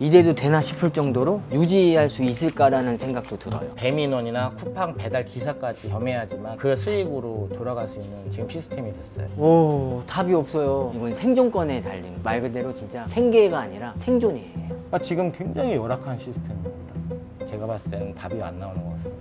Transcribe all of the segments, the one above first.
이래도 되나 싶을 정도로 유지할 수 있을까라는 생각도 들어요. 배민원이나 쿠팡 배달 기사까지 겸해야지만 그 수익으로 돌아갈 수 있는 지금 시스템이 됐어요. 오, 답이 없어요. 이건 생존권에 달린 말 그대로 진짜 생계가 아니라 생존이에요. 그러니까 지금 굉장히 열악한 시스템입니다. 제가 봤을 때는 답이 안 나오는 것 같습니다.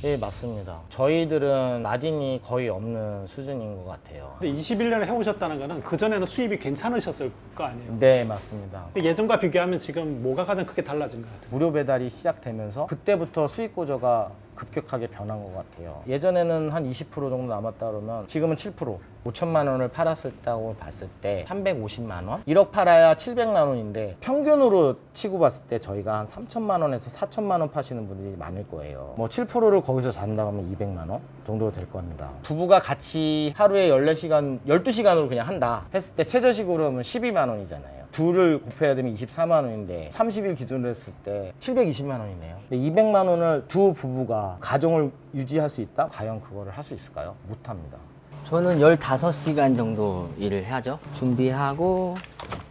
예, 맞습니다. 저희들은 마진이 거의 없는 수준인 것 같아요. 근데 21년을 해오셨다는 거는 그전에는 수입이 괜찮으셨을 거 아니에요? 네, 맞습니다. 예전과 비교하면 지금 뭐가 가장 크게 달라진 것 같아요? 무료 배달이 시작되면서 그때부터 수익 구조가 급격하게 변한 것 같아요. 예전에는 한 20% 정도 남았다 그러면 지금은 7%. 5천만 원을 팔았다고 봤을 때 350만 원? 1억 팔아야 700만 원인데 평균으로 치고 봤을 때 저희가 한 3천만 원에서 4천만 원 파시는 분들이 많을 거예요. 뭐 7%를 거기서 잡는다고 하면 200만 원 정도 될 겁니다. 부부가 같이 하루에 14시간, 12시간으로 그냥 한다 했을 때 최저시급으로 하면 12만 원이잖아요. 둘을 곱해야 되면 24만 원인데 30일 기준으로 했을 때 720만 원이네요. 근데 200만 원을 두 부부가 가정을 유지할 수 있다? 과연 그거를 할 수 있을까요? 못합니다. 저는 15시간 정도 일을 하죠. 준비하고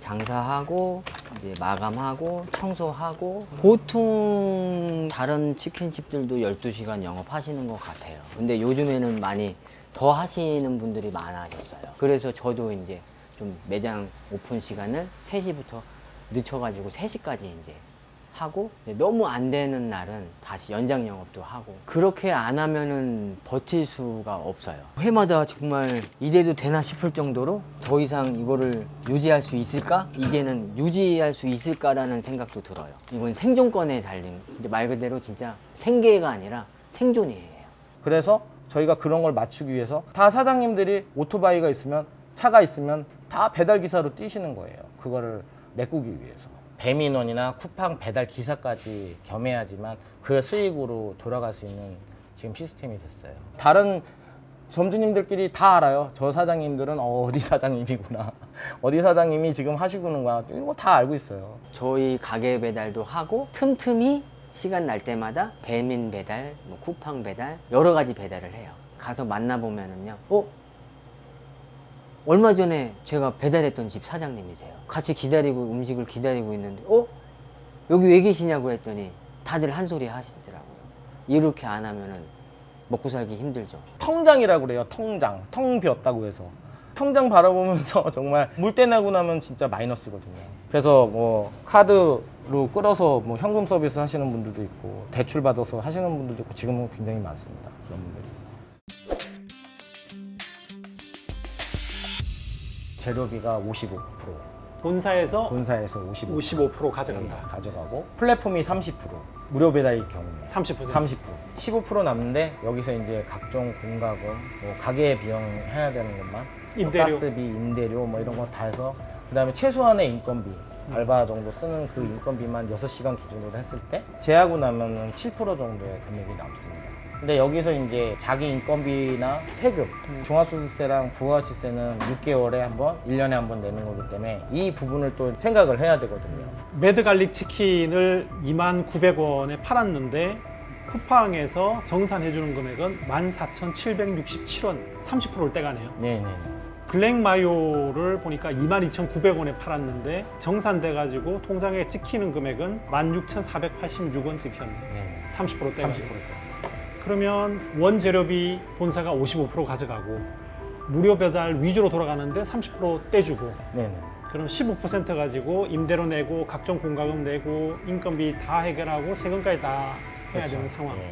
장사하고 이제 마감하고 청소하고 보통 다른 치킨집들도 12시간 영업하시는 것 같아요. 근데 요즘에는 많이 더 하시는 분들이 많아졌어요. 그래서 저도 이제 좀 매장 오픈 시간을 3시부터 늦춰가지고 3시까지 이제 하고 너무 안 되는 날은 다시 연장 영업도 하고 그렇게 안 하면은 버틸 수가 없어요. 회마다 정말 이래도 되나 싶을 정도로 더 이상 이거를 유지할 수 있을까? 이제는 유지할 수 있을까라는 생각도 들어요. 이건 생존권에 달린 진짜 말 그대로 진짜 생계가 아니라 생존이에요. 그래서 저희가 그런 걸 맞추기 위해서 다 사장님들이 오토바이가 있으면 차가 있으면 다 배달 기사로 뛰시는 거예요. 그거를 메꾸기 위해서. 배민원이나 쿠팡 배달 기사까지 겸해야지만 그 수익으로 돌아갈 수 있는 지금 시스템이 됐어요. 다른 점주님들끼리 다 알아요. 저 사장님들은 어디 사장님이구나. 어디 사장님이 지금 하시구나. 이거 다 알고 있어요. 저희 가게 배달도 하고 틈틈이 시간 날 때마다 배민 배달, 뭐 쿠팡 배달 여러 가지 배달을 해요. 가서 만나보면은요. 얼마 전에 제가 배달했던 집 사장님이세요. 같이 기다리고 음식을 기다리고 있는데 여기 왜 계시냐고 했더니 다들 한 소리 하시더라고요. 이렇게 안 하면은 먹고 살기 힘들죠. 통장이라고 그래요. 통장. 텅 비었다고 해서. 통장 바라보면서 정말 물때 내고 나면 진짜 마이너스거든요. 그래서 뭐 카드로 끌어서 뭐 현금 서비스 하시는 분들도 있고 대출 받아서 하시는 분들도 있고 지금은 굉장히 많습니다. 그런 분들이. 재료비가 55%. 본사에서 본사에서 55% 가져간다. 가져가고 플랫폼이 30%. 무료 배달일 경우에 30%. 15% 남는데 여기서 이제 각종 공과금, 뭐 가게 비용 해야 되는 것만, 임대료. 뭐 가스비, 임대료 뭐 이런 거 다 해서 그다음에 최소한의 인건비, 알바 정도 쓰는 그 인건비만 6시간 기준으로 했을 때 제하고 나면은 7% 정도의 금액이 남습니다. 근데 여기서 이제 자기 인건비나 세금, 종합소득세랑 부가가치세는 6개월에 한 번, 1년에 한 번 내는 거기 때문에 이 부분을 또 생각을 해야 되거든요. 매드 갈릭 치킨을 29,900원에 팔았는데 쿠팡에서 정산해주는 금액은 14,767원, 30%를 떼가네요. 네네네. 블랙 마요를 보니까 22,900원에 팔았는데 정산돼가지고 통장에 찍히는 금액은 16,486원 찍혔네요. 네네. 30% 떼가. 30%. 그러면 원재료비 본사가 55% 가져가고 무료 배달 위주로 돌아가는데 30% 떼주고 네네. 그럼 15% 가지고 임대료 내고 각종 공과금 내고 인건비 다 해결하고 세금까지 다 해야 되는 상황. 예,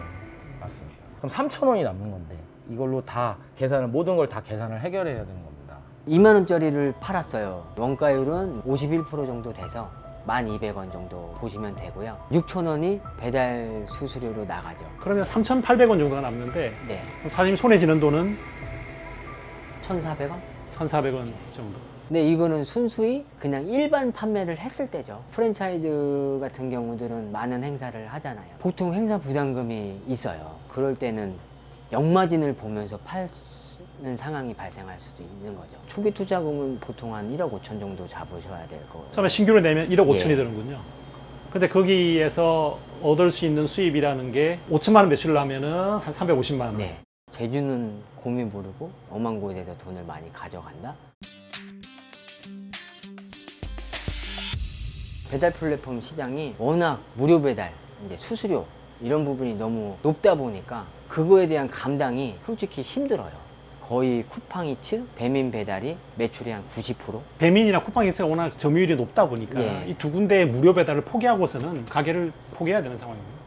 맞습니다. 그럼 3,000원이 남는 건데 이걸로 다 계산을 모든 걸 다 계산을 해결해야 되는 겁니다. 2만 원짜리를 팔았어요. 원가율은 51% 정도 돼서 1,200원 정도 보시면 되고요. 6,000원이 배달 수수료로 나가죠. 그러면 3,800원 정도가 남는데 네, 그럼 사장님 손에 쥐는 돈은 1,400원? 1,400원 정도. 근데 이거는 순수히 그냥 일반 판매를 했을 때죠. 프랜차이즈 같은 경우들은 많은 행사를 하잖아요. 보통 행사 부담금이 있어요. 그럴 때는 역마진을 보면서 상황이 발생할 수도 있는 거죠. 초기 투자금은 보통 한 1억 5천 정도 잡으셔야 될 거예요. 처음에 신규를 내면 1억 5천이 예. 드는군요. 근데 거기에서 얻을 수 있는 수입이라는 게 5천만 원 매출을 하면은 한 350만 원. 네. 제주는 곰이 부르고 엄한 곳에서 돈을 많이 가져간다. 배달 플랫폼 시장이 워낙 무료 배달, 이제 수수료 이런 부분이 너무 높다 보니까 그거에 대한 감당이 솔직히 힘들어요. 거의 쿠팡이츠, 배민 배달이 매출이 한 90%? 배민이나 쿠팡이츠가 워낙 점유율이 높다 보니까 예. 이 두 군데의 무료 배달을 포기하고서는 가게를 포기해야 되는 상황입니다.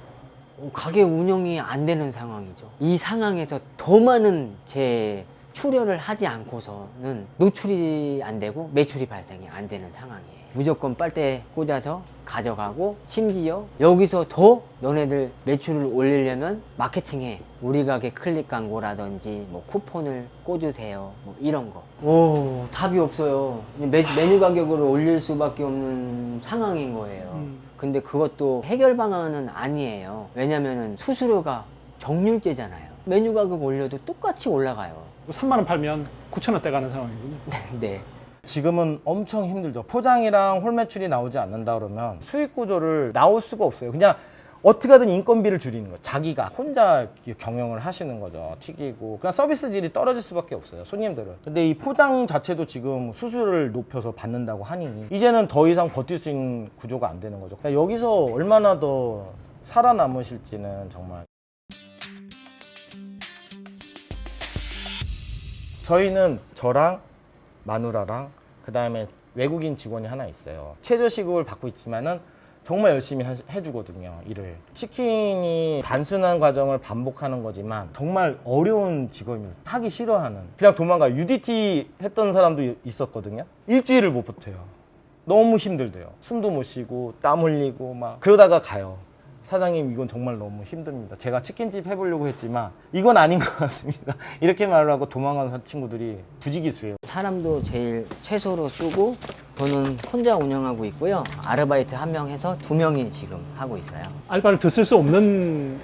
가게 운영이 안 되는 상황이죠. 이 상황에서 더 많은 제 출혈을 하지 않고서는 노출이 안 되고 매출이 발생이 안 되는 상황이에요. 무조건 빨대 꽂아서 가져가고, 심지어 여기서 더 너네들 매출을 올리려면 마케팅해. 우리 가게 클릭 광고라든지 뭐 쿠폰을 꽂으세요. 뭐 이런 거. 오, 답이 없어요. 메뉴 가격을 올릴 수밖에 없는 상황인 거예요. 근데 그것도 해결 방안은 아니에요. 왜냐면은 수수료가 정률제잖아요. 메뉴 가격 올려도 똑같이 올라가요. 3만 원 팔면 9천 원대 가는 상황이군요. 네. 지금은 엄청 힘들죠. 포장이랑 홀 매출이 나오지 않는다 그러면 수익 구조를 나올 수가 없어요. 그냥 어떻게 하든 인건비를 줄이는 거예요. 자기가 혼자 경영을 하시는 거죠. 튀기고 그냥 서비스 질이 떨어질 수밖에 없어요. 손님들은. 근데 이 포장 자체도 지금 수수료를 높여서 받는다고 하니 이제는 더 이상 버틸 수 있는 구조가 안 되는 거죠. 그러니까 여기서 얼마나 더 살아남으실지는 정말. 저희는 저랑 마누라랑 그 다음에 외국인 직원이 하나 있어요. 최저시급을 받고 있지만은 정말 열심히 해주거든요, 일을. 치킨이 단순한 과정을 반복하는 거지만 정말 어려운 직업입니다. 하기 싫어하는. 그냥 도망가요. UDT 했던 사람도 있었거든요. 일주일을 못 버텨요. 너무 힘들대요. 숨도 못 쉬고 땀 흘리고 막 그러다가 가요. 사장님, 이건 정말 너무 힘듭니다. 제가 치킨집 해보려고 했지만 이건 아닌 것 같습니다. 이렇게 말을 하고 도망가는 친구들이 부지기수예요. 사람도 제일 최소로 쓰고, 저는 혼자 운영하고 있고요. 아르바이트 한 명 해서 2명이 지금 하고 있어요. 알바를 더 쓸 수 없는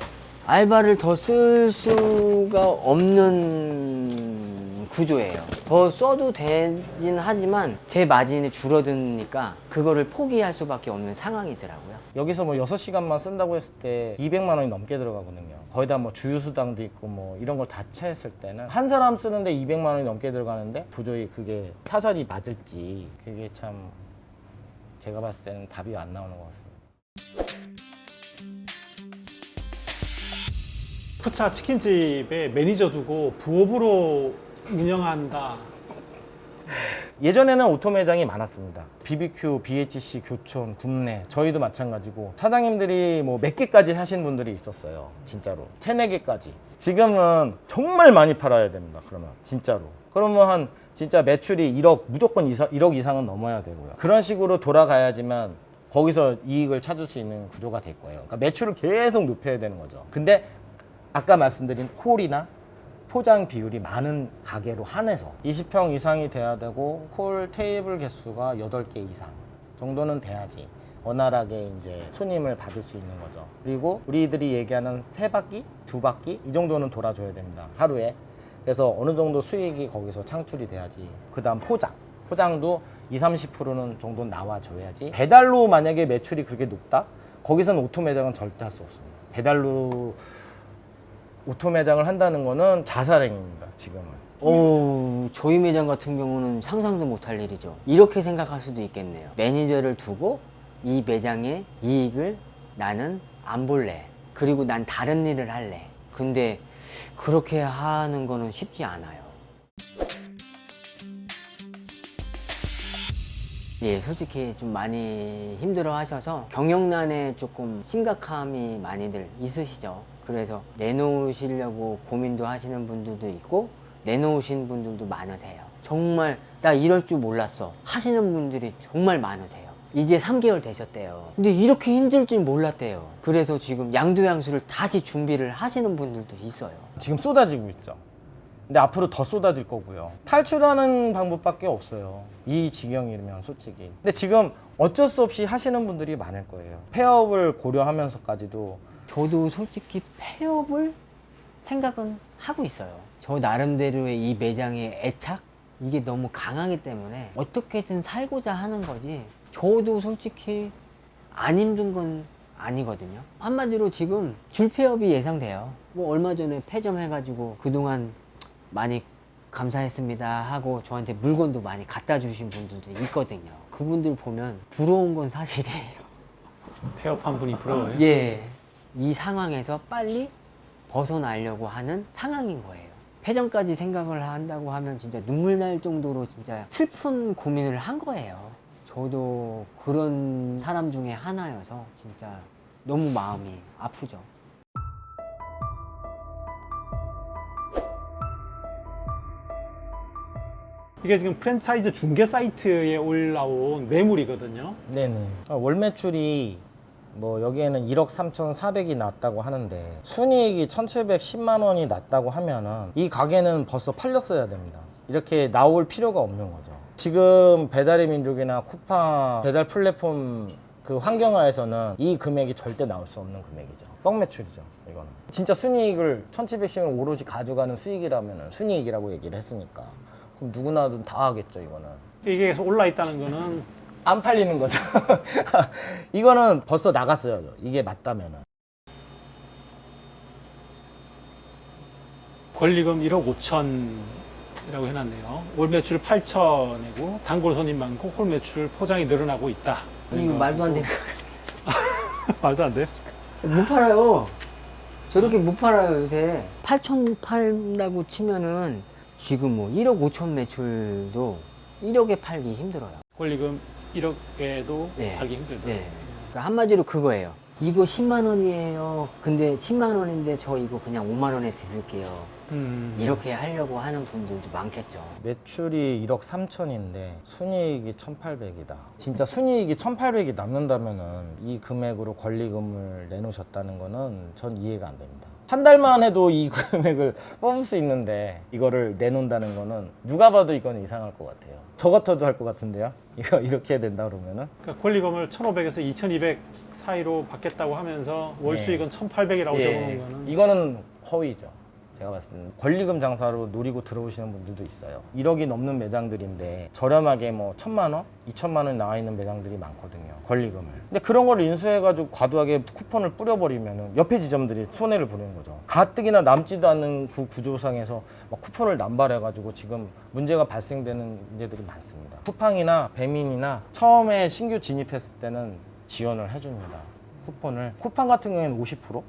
알바를 더 쓸 수가 없는 구조예요. 더 써도 되긴 하지만 제 마진이 줄어드니까 그거를 포기할 수밖에 없는 상황이더라고요. 여기서 뭐 6시간만 쓴다고 했을 때 200만 원이 넘게 들어가거든요. 거의 다 뭐 주유수당도 있고 뭐 이런 걸 다 채했을 때는 한 사람 쓰는데 200만 원이 넘게 들어가는데 도저히 그게 타살이 맞을지, 그게 참 제가 봤을 때는 답이 안 나오는 것 같습니다. 푸차 치킨집에 매니저 두고 부업으로 운영한다. 예전에는 오토 매장이 많았습니다. BBQ, BHC, 교촌, 굽네, 저희도 마찬가지고 사장님들이 뭐 몇 개까지 하신 분들이 있었어요. 진짜로 3, 4개까지. 지금은 정말 많이 팔아야 됩니다. 그러면 진짜로. 그러면 한 진짜 매출이 1억, 무조건 1억 이상은 넘어야 되고요. 그런 식으로 돌아가야지만 거기서 이익을 찾을 수 있는 구조가 될 거예요. 그러니까 매출을 계속 높여야 되는 거죠. 근데 아까 말씀드린 홀이나 포장 비율이 많은 가게로 한해서 20평 이상이 돼야 되고 홀 테이블 개수가 8개 이상 정도는 돼야지 원활하게 이제 손님을 받을 수 있는 거죠. 그리고 우리들이 얘기하는 3바퀴, 2바퀴 이 정도는 돌아줘야 됩니다. 하루에. 그래서 어느 정도 수익이 거기서 창출이 돼야지. 그 다음 포장도 20, 30%는 정도 나와줘야지. 배달로 만약에 매출이 그렇게 높다? 거기서는 오토 매장은 절대 할 수 없습니다. 배달로 오토 매장을 한다는 거는 자살행위입니다, 지금은. 저희 매장 같은 경우는 상상도 못할 일이죠. 이렇게 생각할 수도 있겠네요. 매니저를 두고 이 매장의 이익을 나는 안 볼래. 그리고 난 다른 일을 할래. 근데 그렇게 하는 거는 쉽지 않아요. 예, 솔직히 좀 많이 힘들어 하셔서 경영난에 조금 심각함이 많이들 있으시죠. 그래서 내놓으시려고 고민도 하시는 분들도 있고 내놓으신 분들도 많으세요. 정말 나 이럴 줄 몰랐어 하시는 분들이 정말 많으세요. 이제 3개월 되셨대요. 근데 이렇게 힘들 줄 몰랐대요. 그래서 지금 양도양수를 다시 준비를 하시는 분들도 있어요. 지금 쏟아지고 있죠. 근데 앞으로 더 쏟아질 거고요. 탈출하는 방법밖에 없어요. 이 지경이면 솔직히. 근데 지금 어쩔 수 없이 하시는 분들이 많을 거예요. 폐업을 고려하면서까지도. 저도 솔직히 폐업을 생각은 하고 있어요. 저 나름대로의 이 매장의 애착? 이게 너무 강하기 때문에 어떻게든 살고자 하는 거지. 저도 솔직히 안 힘든 건 아니거든요. 한마디로 지금 줄폐업이 예상돼요. 뭐 얼마 전에 폐점 해가지고 그동안 많이 감사했습니다 하고 저한테 물건도 많이 갖다 주신 분들도 있거든요. 그분들 보면 부러운 건 사실이에요. 폐업한 분이 부러워요. 예. 이 상황에서 빨리 벗어나려고 하는 상황인 거예요. 폐점까지 생각을 한다고 하면 진짜 눈물 날 정도로 진짜 슬픈 고민을 한 거예요. 저도 그런 사람 중에 하나여서 진짜 너무 마음이 아프죠. 이게 지금 프랜차이즈 중개 사이트에 올라온 매물이거든요. 네네. 월 매출이 뭐 여기에는 1억 3,400이 났다고 하는데 순이익이 1,710만 원이 났다고 하면은 이 가게는 벌써 팔렸어야 됩니다. 이렇게 나올 필요가 없는 거죠. 지금 배달의 민족이나 쿠팡 배달 플랫폼 그 환경하에서는 이 금액이 절대 나올 수 없는 금액이죠. 뻥 매출이죠. 이거는 진짜 순이익을 1,710을 오로지 가져가는 수익이라면 순이익이라고 얘기를 했으니까 그럼 누구나도 다 하겠죠. 이거는 이게 계속 올라 있다는 거는 안 팔리는 거죠. 이거는 벌써 나갔어요. 이게 맞다면은. 권리금 1억 5천이라고 해놨네요. 월 매출 8천이고 단골 손님 많고 홀 매출 포장이 늘어나고 있다. 이거 말도 안 되는 말도 안 돼. 못 팔아요. 저렇게 못 팔아요 요새. 8천 팔다고 치면은 지금 뭐 1억 5천 매출도 1억에 팔기 힘들어요. 권리금 1억에도 네. 팔기 힘들다. 네. 그러니까 한마디로 그거예요. 이거 10만 원이에요. 근데 10만 원인데 저 이거 그냥 5만 원에 드릴게요. 이렇게 하려고 하는 분들도 많겠죠. 매출이 1억 3천인데 순이익이 1,800이다. 진짜 순이익이 1,800이 남는다면은 이 금액으로 권리금을 내놓으셨다는 거는 전 이해가 안 됩니다. 한 달만 해도 이 금액을 뽑을 수 있는데 이거를 내놓는다는 거는 누가 봐도 이건 이상할 것 같아요. 저 같아도 할 것 같은데요. 이거 이렇게 해야 된다 그러면은. 그러니까 권리금을 1,500에서 2,200 사이로 받겠다고 하면서 월 네. 수익은 1,800이라고 예, 적어놓은 거는 이거는 허위죠. 제가 봤을 때는 권리금 장사로 노리고 들어오시는 분들도 있어요. 1억이 넘는 매장들인데 저렴하게 뭐 1,000만 원, 2,000만 원 나와 있는 매장들이 많거든요. 권리금을. 근데 그런 걸 인수해가지고 과도하게 쿠폰을 뿌려버리면 옆에 지점들이 손해를 보는 거죠. 가뜩이나 남지도 않는 그 구조상에서 막 쿠폰을 남발해가지고 지금 문제가 발생되는 문제들이 많습니다. 쿠팡이나 배민이나 처음에 신규 진입했을 때는 지원을 해줍니다. 쿠폰을. 쿠팡 같은 경우에는 50%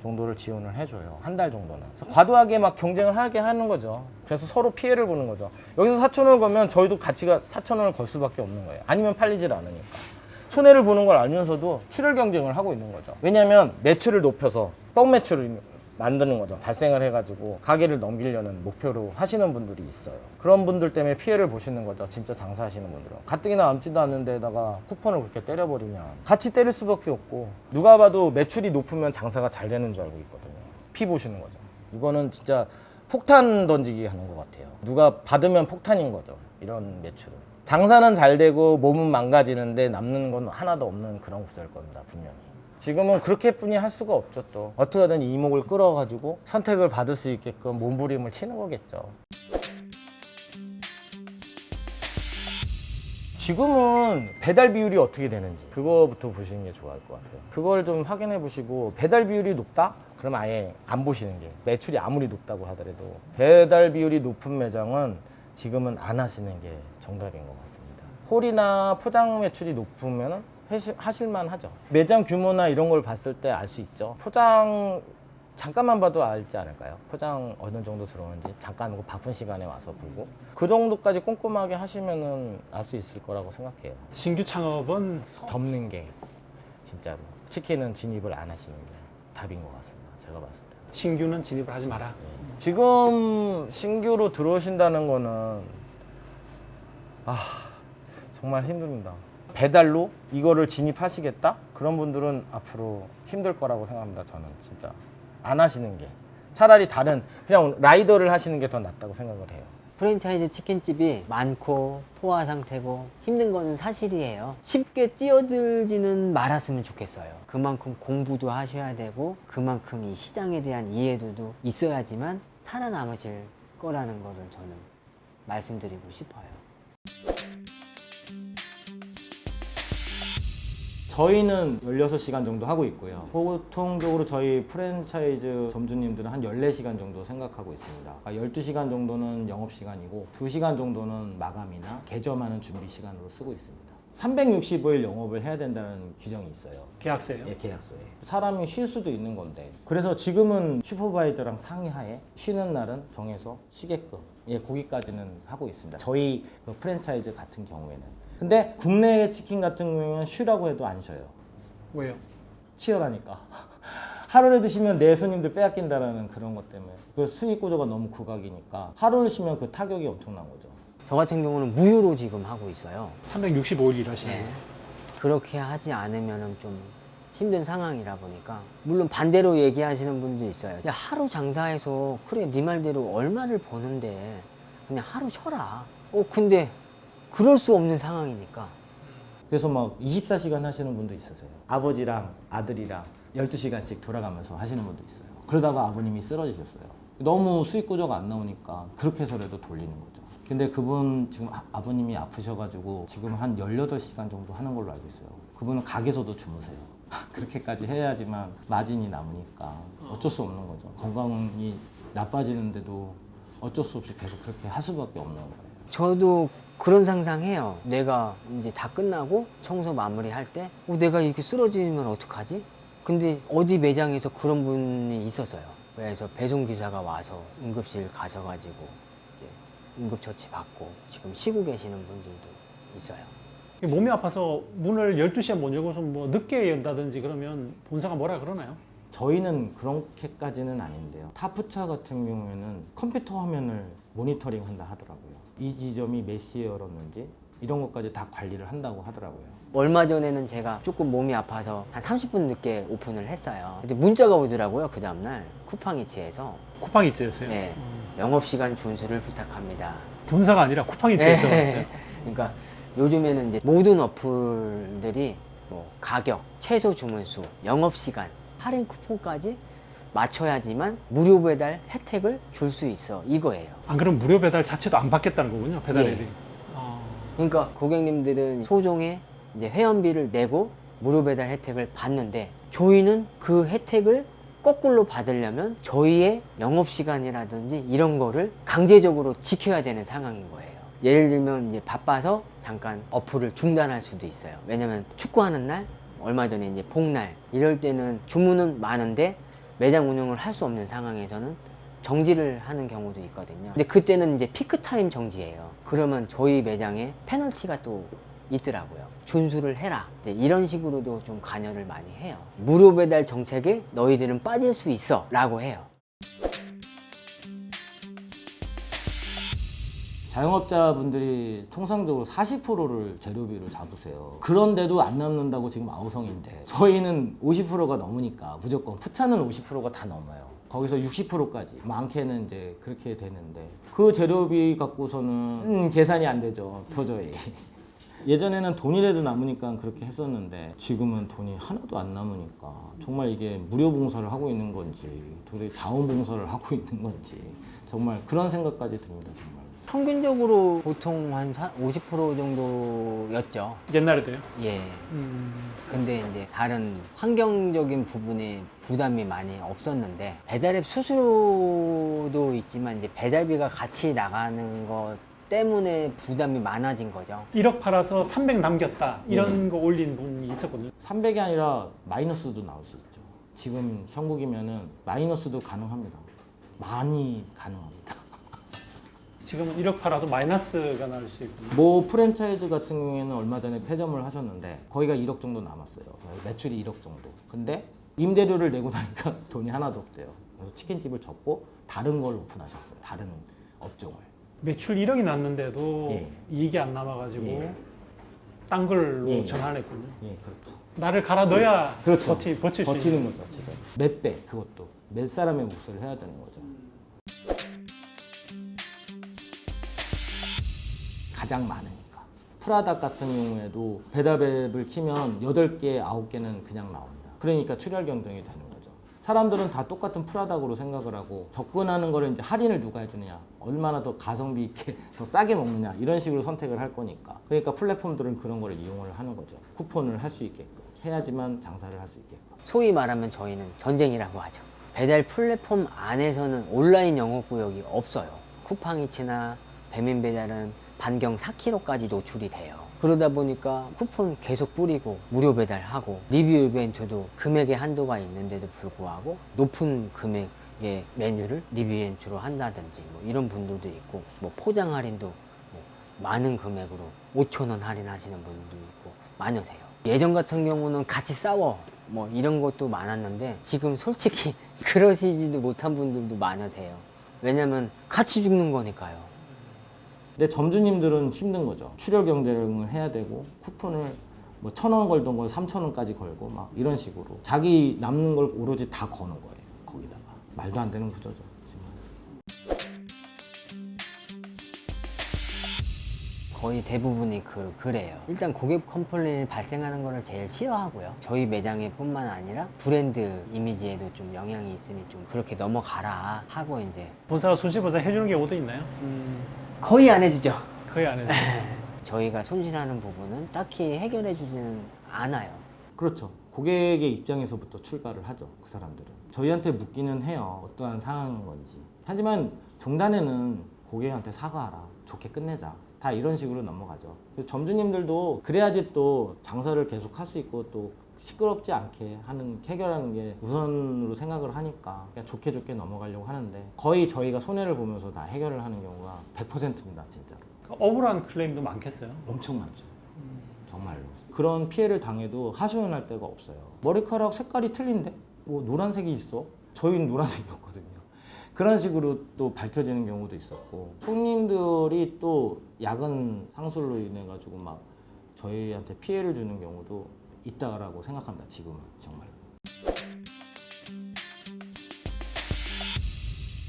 정도를 지원을 해줘요. 한 달 정도는. 그래서 과도하게 막 경쟁을 하게 하는 거죠. 그래서 서로 피해를 보는 거죠. 여기서 4,000원을 걸면 저희도 가치가 4,000원을 걸 수밖에 없는 거예요. 아니면 팔리질 않으니까. 손해를 보는 걸 알면서도 출혈 경쟁을 하고 있는 거죠. 왜냐하면 매출을 높여서 뻥 매출을 만드는 거죠. 발생을 해가지고 가게를 넘기려는 목표로 하시는 분들이 있어요. 그런 분들 때문에 피해를 보시는 거죠. 진짜 장사하시는 분들은. 가뜩이나 남지도 않는 데다가 쿠폰을 그렇게 때려버리면 같이 때릴 수밖에 없고 누가 봐도 매출이 높으면 장사가 잘 되는 줄 알고 있거든요. 피 보시는 거죠. 이거는 진짜 폭탄 던지기 하는 것 같아요. 누가 받으면 폭탄인 거죠. 이런 매출은. 장사는 잘 되고 몸은 망가지는데 남는 건 하나도 없는 그런 구조일 겁니다. 분명히. 지금은 그렇게뿐이 할 수가 없죠. 또 어떻게든 이목을 끌어가지고 선택을 받을 수 있게끔 몸부림을 치는 거겠죠. 지금은 배달 비율이 어떻게 되는지 그거부터 보시는 게 좋을 것 같아요. 그걸 좀 확인해 보시고 배달 비율이 높다? 그러면 아예 안 보시는 게 매출이 아무리 높다고 하더라도 배달 비율이 높은 매장은 지금은 안 하시는 게 정답인 것 같습니다. 홀이나 포장 매출이 높으면 하실만 하죠. 매장 규모나 이런 걸 봤을 때 알 수 있죠. 포장 잠깐만 봐도 알지 않을까요? 포장 어느 정도 들어오는지 잠깐 그 바쁜 시간에 와서 보고 그 정도까지 꼼꼼하게 하시면은 알 수 있을 거라고 생각해요. 신규 창업은 접는 게 진짜로 치킨은 진입을 안 하시는 게 답인 것 같습니다. 제가 봤을 때. 신규는 진입을 하지 마라. 지금 신규로 들어오신다는 거는 정말 힘듭니다. 배달로 이거를 진입하시겠다? 그런 분들은 앞으로 힘들 거라고 생각합니다. 저는 진짜 안 하시는 게 차라리 다른 그냥 라이더를 하시는 게 더 낫다고 생각을 해요. 프랜차이즈 치킨집이 많고 포화 상태고 힘든 거는 사실이에요. 쉽게 뛰어들지는 말았으면 좋겠어요. 그만큼 공부도 하셔야 되고 그만큼 이 시장에 대한 이해도도 있어야지만 살아남으실 거라는 거를 저는 말씀드리고 싶어요. 저희는 16시간 정도 하고 있고요. 보통적으로 저희 프랜차이즈 점주님들은 한 14시간 정도 생각하고 있습니다. 12시간 정도는 영업시간이고 2시간 정도는 마감이나 개점하는 준비 시간으로 쓰고 있습니다. 365일 영업을 해야 된다는 규정이 있어요. 계약서예요? 예, 계약서에. 사람이 쉴 수도 있는 건데. 그래서 지금은 슈퍼바이저랑 상의하에 쉬는 날은 정해서 쉬게끔 거기까지는 하고 있습니다. 저희 그 프랜차이즈 같은 경우에는. 근데 국내 치킨 같은 경우에는 쉬라고 해도 안 쉬어요. 왜요? 치열하니까. 하루를 드시면 내 손님들 빼앗긴다라는 그런 것 때문에. 그 수익 구조가 너무 국악이니까 하루를 쉬면 그 타격이 엄청난 거죠. 저 같은 경우는 무휴로 지금 하고 있어요. 365일 일하시는 네. 거예요? 그렇게 하지 않으면 좀 힘든 상황이라 보니까 물론 반대로 얘기하시는 분도 있어요. 야, 하루 장사해서 그래 네 말대로 얼마를 버는데 그냥 하루 쉬어라. 근데 그럴 수 없는 상황이니까. 그래서 막 24시간 하시는 분도 있으세요. 아버지랑 아들이랑 12시간씩 돌아가면서 하시는 분도 있어요. 그러다가 아버님이 쓰러지셨어요. 너무 수익 구조가 안 나오니까 그렇게 해서라도 돌리는 거죠. 근데 그분 지금 아버님이 아프셔가지고 지금 한 18시간 정도 하는 걸로 알고 있어요. 그분은 가게에서도 주무세요. 그렇게까지 해야지만 마진이 남으니까 어쩔 수 없는 거죠. 건강이 나빠지는데도 어쩔 수 없이 계속 그렇게 할 수밖에 없는 거예요. 저도 그런 상상해요. 내가 이제 다 끝나고 청소 마무리할 때 내가 이렇게 쓰러지면 어떡하지? 근데 어디 매장에서 그런 분이 있었어요. 그래서 배송기사가 와서 응급실 가셔가지고 이제 응급처치 받고 지금 쉬고 계시는 분들도 있어요. 몸이 아파서 문을 12시에 못 열고서 뭐 늦게 연다든지 그러면 본사가 뭐라 그러나요? 저희는 그렇게까지는 아닌데요. 타프차 같은 경우에는 컴퓨터 화면을 모니터링 한다 하더라고요. 이 지점이 몇 시에 열었는지 이런 것까지 다 관리를 한다고 하더라고요. 얼마 전에는 제가 조금 몸이 아파서 한 30분 늦게 오픈을 했어요. 근데 문자가 오더라고요. 그 다음날 쿠팡이츠에서 쿠팡이츠였어요? 네, 영업시간 준수를 부탁합니다. 본사가 아니라 쿠팡이츠에서 왔어요? 그러니까 요즘에는 이제 모든 어플들이 뭐 가격, 최소 주문수, 영업시간, 할인 쿠폰까지 맞춰야지만 무료 배달 혜택을 줄 수 있어 이거예요. 안 그럼 무료 배달 자체도 안 받겠다는 거군요, 배달앱이. 예. 그러니까 고객님들은 소정의 이제 회원비를 내고 무료 배달 혜택을 받는데 저희는 그 혜택을 거꾸로 받으려면 저희의 영업시간이라든지 이런 거를 강제적으로 지켜야 되는 상황인 거예요. 예를 들면 이제 바빠서 잠깐 어플을 중단할 수도 있어요. 왜냐면 축구하는 날, 얼마 전에 이제 복날 이럴 때는 주문은 많은데 매장 운영을 할 수 없는 상황에서는 정지를 하는 경우도 있거든요. 근데 그때는 이제 피크타임 정지예요. 그러면 저희 매장에 페널티가 또 있더라고요. 준수를 해라. 이런 식으로도 좀 관여를 많이 해요. 무료 배달 정책에 너희들은 빠질 수 있어 라고 해요. 자영업자분들이 통상적으로 40%를 재료비로 잡으세요. 그런데도 안 남는다고 지금 아우성인데 저희는 50%가 넘으니까 무조건 푸차는 50%가 다 넘어요. 거기서 60%까지 많게는 이제 그렇게 되는데 그 재료비 갖고서는 계산이 안 되죠. 도저히. 예전에는 돈이라도 남으니까 그렇게 했었는데 지금은 돈이 하나도 안 남으니까 정말 이게 무료 봉사를 하고 있는 건지 도대체 자원봉사를 하고 있는 건지 정말 그런 생각까지 듭니다. 정말. 평균적으로 보통 한 50% 정도였죠. 옛날에도요? 예. 근데 이제 다른 환경적인 부분에 부담이 많이 없었는데 배달앱 수수료도 있지만 이제 배달비가 같이 나가는 것 때문에 부담이 많아진 거죠. 1억 팔아서 300 남겼다 이런 거 올린 분이 있었거든요. 300이 아니라 마이너스도 나올 수 있죠. 지금 형국이면은 마이너스도 가능합니다. 많이 가능합니다. 지금은 1억 팔아도 마이너스가 날 수 있군요. 뭐 프랜차이즈 같은 경우에는 얼마 전에 폐점을 하셨는데 거기가 1억 정도 남았어요. 매출이 1억 정도. 근데 임대료를 내고 나니까 돈이 하나도 없대요. 그래서 치킨집을 접고 다른 걸 오픈하셨어요. 다른 업종을. 매출 1억이 났는데도 예. 이익이 안 남아가지고 예. 딴 걸로 예. 전환을 했군요. 예, 그렇죠. 나를 갈아 넣어야 그렇죠. 버틸 수 있는. 버티는 거죠, 지금. 몇 배, 그것도. 몇 사람의 몫을 해야 되는 거죠. 가장 많으니까. 프라닭 같은 경우에도 배달앱을 키면 8개, 9개는 그냥 나옵니다. 그러니까 출혈 경쟁이 되는 거죠. 사람들은 다 똑같은 프라닥으로 생각을 하고 접근하는 거를 이제 할인을 누가 해주느냐, 얼마나 더 가성비 있게 더 싸게 먹느냐 이런 식으로 선택을 할 거니까. 그러니까 플랫폼들은 그런 거를 이용을 하는 거죠. 쿠폰을 할 수 있게끔 해야지만 장사를 할 수 있게끔. 소위 말하면 저희는 전쟁이라고 하죠. 배달 플랫폼 안에서는 온라인 영업구역이 없어요. 쿠팡이츠나 배민배달은 반경 4km까지 노출이 돼요. 그러다 보니까 쿠폰 계속 뿌리고 무료 배달하고 리뷰 이벤트도 금액의 한도가 있는데도 불구하고 높은 금액의 메뉴를 리뷰 이벤트로 한다든지 뭐 이런 분들도 있고, 뭐 포장 할인도 뭐 많은 금액으로 5,000원 할인하시는 분들도 있고 많으세요. 예전 같은 경우는 같이 싸워 뭐 이런 것도 많았는데 지금 솔직히 그러시지도 못한 분들도 많으세요. 왜냐면 같이 죽는 거니까요. 근데 점주님들은 힘든 거죠. 출혈 경쟁을 해야 되고 쿠폰을 뭐 1,000원 걸던 걸 3,000원까지 걸고 막 이런 식으로 자기 남는 걸 오로지 다 거는 거예요. 거기다가 말도 안 되는 구조죠. 정말. 거의 대부분이 그래요. 일단 고객 컴플레인이 발생하는 거를 제일 싫어하고요. 저희 매장에 뿐만 아니라 브랜드 이미지에도 좀 영향이 있으니 좀 그렇게 넘어가라 하고 이제 본사가 손실보상 해주는 경우도 있나요? 거의 안 해주죠. 거의 안 해주죠. 저희가 손실하는 부분은 딱히 해결해 주지는 않아요. 그렇죠. 고객의 입장에서부터 출발을 하죠. 그 사람들은. 저희한테 묻기는 해요. 어떠한 상황인 건지. 하지만 종단에는 고객한테 사과하라. 좋게 끝내자. 다 이런 식으로 넘어가죠. 점주님들도 그래야지 또 장사를 계속 할 수 있고 또 시끄럽지 않게 해결하는 게 우선으로 생각을 하니까 그냥 좋게 넘어가려고 하는데 거의 저희가 손해를 보면서 다 해결을 하는 경우가 100%입니다. 진짜로. 억울한 클레임도 많겠어요. 엄청 많죠. 정말로. 그런 피해를 당해도 하소연할 데가 없어요. 머리카락 색깔이 틀린데? 뭐 노란색이 있어? 저희는 노란색이었거든요. 그런 식으로 또 밝혀지는 경우도 있었고 손님들이 또 야근 상술로 인해 가지고 막 저희한테 피해를 주는 경우도 있다라고 생각합니다. 지금은 정말.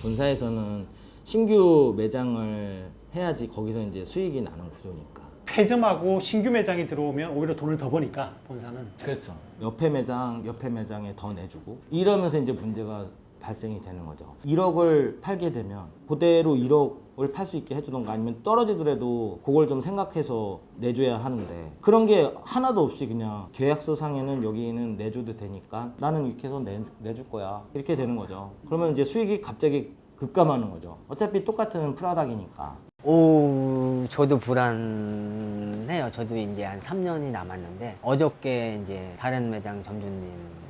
본사에서는 신규 매장을 해야지 거기서 이제 수익이 나는 구조니까. 폐점하고 신규 매장이 들어오면 오히려 돈을 더 버니까 본사는. 그렇죠. 옆에 매장에 더 내주고 이러면서 이제 문제가 발생이 되는 거죠. 1억을 팔게 되면 그대로 1억을 팔 수 있게 해주던가 아니면 떨어지더라도 그걸 좀 생각해서 내줘야 하는데 그런 게 하나도 없이 그냥 계약서 상에는 여기는 내줘도 되니까 나는 이렇게 해서 내줄 거야 이렇게 되는 거죠. 그러면 이제 수익이 갑자기 급감하는 거죠. 어차피 똑같은 프라닥이니까. 저도 불안해요. 저도 이제 한 3년이 남았는데 어저께 이제 다른 매장 점주님이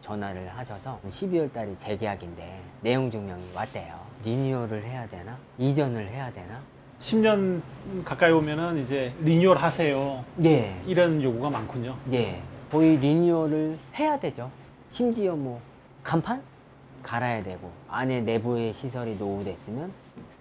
전화를 하셔서 12월 달이 재계약인데 내용 증명이 왔대요. 리뉴얼을 해야 되나? 이전을 해야 되나? 10년 가까이 오면은 이제 리뉴얼 하세요. 네. 이런 요구가 많군요. 예. 거의 리뉴얼을 해야 되죠. 심지어 뭐 간판 갈아야 되고 안에 내부의 시설이 노후됐으면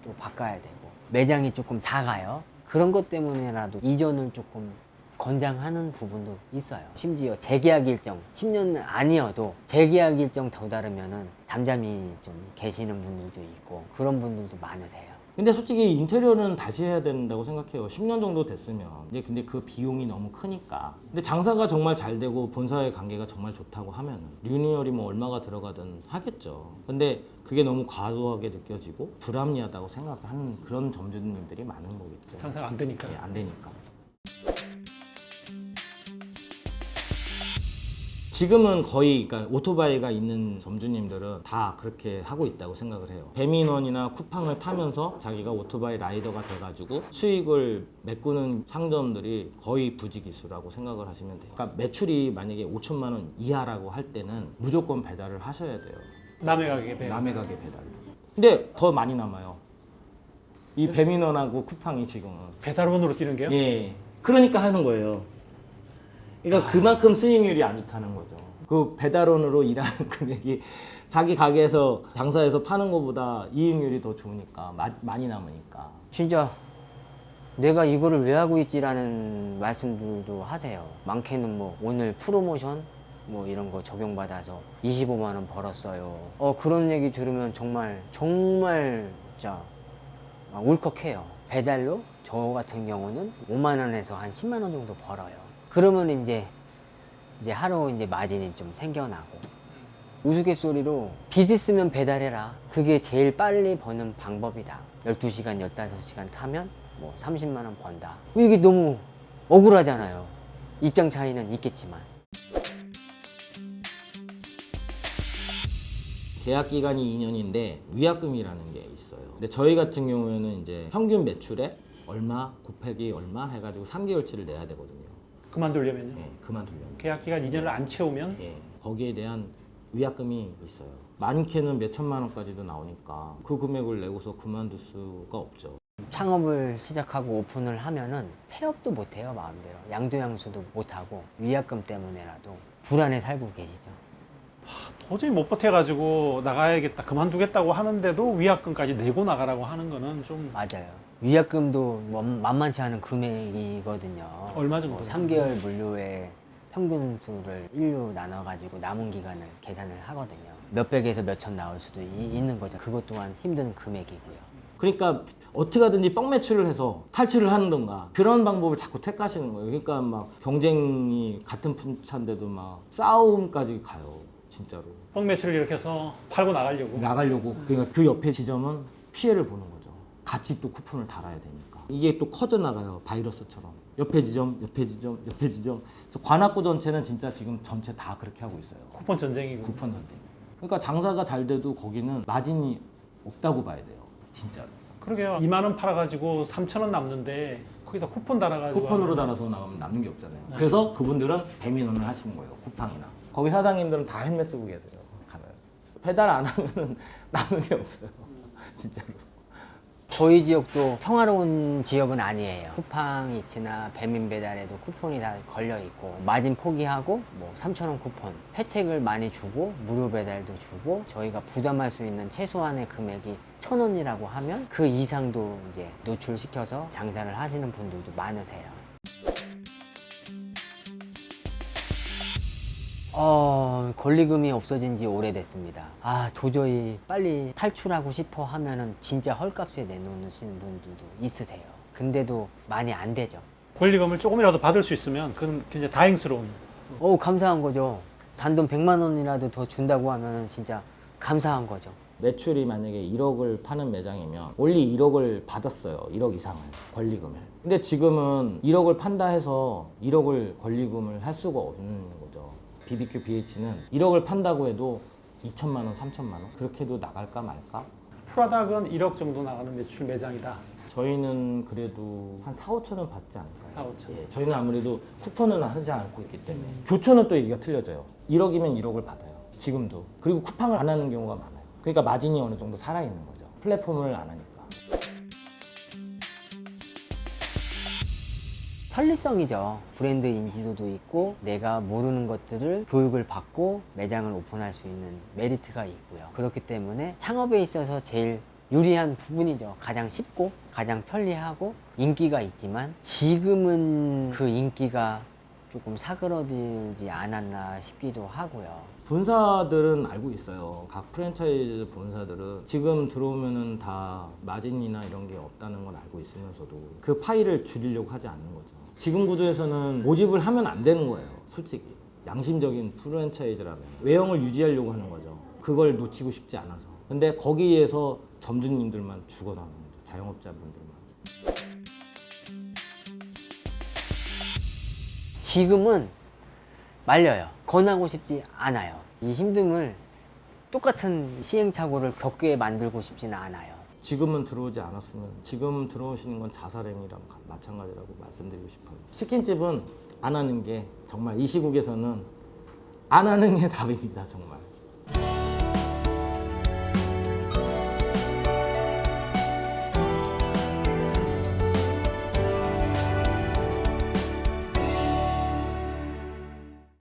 또 바꿔야 되고 매장이 조금 작아요. 그런 것 때문에라도 이전을 조금 권장하는 부분도 있어요. 심지어 재계약 일정 10년 아니어도 재계약 일정 더 다르면은 잠잠히 좀 계시는 분들도 있고 그런 분들도 많으세요. 근데 솔직히 인테리어는 다시 해야 된다고 생각해요. 10년 정도 됐으면. 이제 근데 그 비용이 너무 크니까. 근데 장사가 정말 잘 되고 본사의 관계가 정말 좋다고 하면 리뉴얼이 뭐 얼마가 들어가든 하겠죠. 근데 그게 너무 과도하게 느껴지고 불합리하다고 생각하는 그런 점주님들이 많은 거겠죠. 장사가 안 되니까. 예, 안 되니까. 지금은 거의 그러니까 오토바이가 있는 점주님들은 다 그렇게 하고 있다고 생각을 해요. 배민원이나 쿠팡을 타면서 자기가 오토바이 라이더가 돼가지고 수익을 메꾸는 상점들이 거의 부지기수라고 생각을 하시면 돼요. 그러니까 매출이 만약에 5천만 원 이하라고 할 때는 무조건 배달을 하셔야 돼요. 남의 가게 배. 남의 가게 배달. 근데 더 많이 남아요. 이 배민원하고 쿠팡이 지금은. 배달원으로 뛰는 게요? 예. 그러니까 하는 거예요. 그러니까 그만큼 수익률이 안 좋다는 거죠. 그 배달원으로 일하는 금액이 자기 가게에서 장사해서 파는 것보다 이익률이 더 좋으니까 많이 남으니까. 진짜 내가 이거를 왜 하고 있지라는 말씀들도 하세요. 많게는 뭐 오늘 프로모션 뭐 이런 거 적용받아서 25만 원 벌었어요. 그런 얘기 들으면 정말 진짜 울컥해요. 배달로 저 같은 경우는 5만 원에서 한 10만 원 정도 벌어요. 그러면 이제 하루 이제 마진이 좀 생겨나고 우스갯소리로 빚 있으면 배달해라. 그게 제일 빨리 버는 방법이다. 12시간, 15시간 타면 뭐 30만 원 번다. 이게 너무 억울하잖아요. 입장 차이는 있겠지만. 계약 기간이 2년인데 위약금이라는 게 있어요. 근데 저희 같은 경우에는 이제 평균 매출에 얼마 곱하기 얼마 해가지고 3개월치를 내야 되거든요. 그만두려면요. 예, 그만두려면. 계약 기간 2년을 안 채우면 예, 거기에 대한 위약금이 있어요. 많게는 몇 천만 원까지도 나오니까 그 금액을 내고서 그만둘 수가 없죠. 창업을 시작하고 오픈을 하면은 폐업도 못해요, 마음대로. 양도양수도 못하고 위약금 때문에라도 불안에 살고 계시죠. 도저히 못 버텨가지고 나가야겠다, 그만두겠다고 하는데도 위약금까지 내고 나가라고 하는 거는 좀 맞아요. 위약금도 만만치 않은 금액이거든요. 얼마 정도? 3개월 물류의 평균수를 1로 나눠가지고 남은 기간을 계산을 하거든요. 몇백에서 몇천 나올 수도 있는 거죠. 그것 또한 힘든 금액이고요. 그러니까 어떻게 하든지 뻥 매출을 해서 탈출을 하는 건가 그런 방법을 자꾸 택하시는 거예요. 그러니까 막 경쟁이 같은 분차인데도 막 싸움까지 가요. 진짜로. 뻥 매출을 이렇게 해서 팔고 나가려고. 나가려고. 그러니까 그 옆에 지점은 피해를 보는 거죠. 같이 또 쿠폰을 달아야 되니까. 이게 또 커져 나가요. 바이러스처럼. 옆에 지점, 옆에 지점, 옆에 지점. 그래서 관악구 전체는 진짜 지금 전체 다 그렇게 하고 있어요. 쿠폰 전쟁이고. 쿠폰 전쟁. 그러니까 장사가 잘 돼도 거기는 마진이 없다고 봐야 돼요. 진짜로. 그러게요. 2만 원 팔아가지고 3천 원 남는데 거기다 쿠폰 달아가지고. 쿠폰으로 하면 달아서 나가면 남는 게 없잖아요. 그래서 그분들은 배민원을 하시는 거예요. 쿠팡이나. 거기 사장님들은 다 헬멧 쓰고 계세요. 가면. 배달 안 하면 남는 게 없어요. 진짜로. 저희 지역도 평화로운 지역은 아니에요. 쿠팡이츠나 배민배달에도 쿠폰이 다 걸려 있고 마진 포기하고 뭐 3,000원 쿠폰 혜택을 많이 주고 무료 배달도 주고 저희가 부담할 수 있는 최소한의 금액이 1,000원이라고 하면 그 이상도 이제 노출시켜서 장사를 하시는 분들도 많으세요. 권리금이 없어진 지 오래됐습니다. 도저히 빨리 탈출하고 싶어 하면은 진짜 헐값에 내놓으시는 분들도 있으세요. 근데도 많이 안 되죠. 권리금을 조금이라도 받을 수 있으면 그건 굉장히 다행스러운. 감사한 거죠. 단돈 100만 원이라도 더 준다고 하면은 진짜 감사한 거죠. 매출이 만약에 1억을 파는 매장이면 원리 1억을 받았어요. 1억 이상을 권리금을. 근데 지금은 1억을 판다 해서 1억을 권리금을 할 수가 없는 거죠. BBQ BH는 1억을 판다고 해도 2천만 원, 3천만 원 그렇게 해도 나갈까 말까? 프라닭은 1억 정도 나가는 매출 매장이다. 저희는 그래도 한 4, 5천 원 받지 않을까요? 4, 5천. 예, 저희는 아무래도 쿠폰은 하지 않고 있기 때문에 교촌은 또 얘기가 틀려져요. 1억이면 1억을 받아요. 지금도. 그리고 쿠팡을 안 하는 경우가 많아요. 그러니까 마진이 어느 정도 살아있는 거죠. 플랫폼을 안 하니까. 편리성이죠. 브랜드 인지도도 있고 내가 모르는 것들을 교육을 받고 매장을 오픈할 수 있는 메리트가 있고요. 그렇기 때문에 창업에 있어서 제일 유리한 부분이죠. 가장 쉽고 가장 편리하고 인기가 있지만 지금은 그 인기가 조금 사그러들지 않았나 싶기도 하고요. 본사들은 알고 있어요. 각 프랜차이즈 본사들은 지금 들어오면은 다 마진이나 이런 게 없다는 건 알고 있으면서도 그 파이를 줄이려고 하지 않는 거죠. 지금 구조에서는 모집을 하면 안 되는 거예요. 솔직히. 양심적인 프랜차이즈라면. 외형을 유지하려고 하는 거죠. 그걸 놓치고 싶지 않아서. 근데 거기에서 점주님들만 죽어나가는 거죠. 자영업자분들만. 지금은 말려요. 권하고 싶지 않아요. 이 힘듦을 똑같은 시행착오를 겪게 만들고 싶지는 않아요. 지금은 들어오지 않았으면 지금 들어오시는 건 자살행위랑 마찬가지라고 말씀드리고 싶어요. 치킨집은 안 하는 게 정말 이 시국에서는 안 하는 게 답입니다. 정말.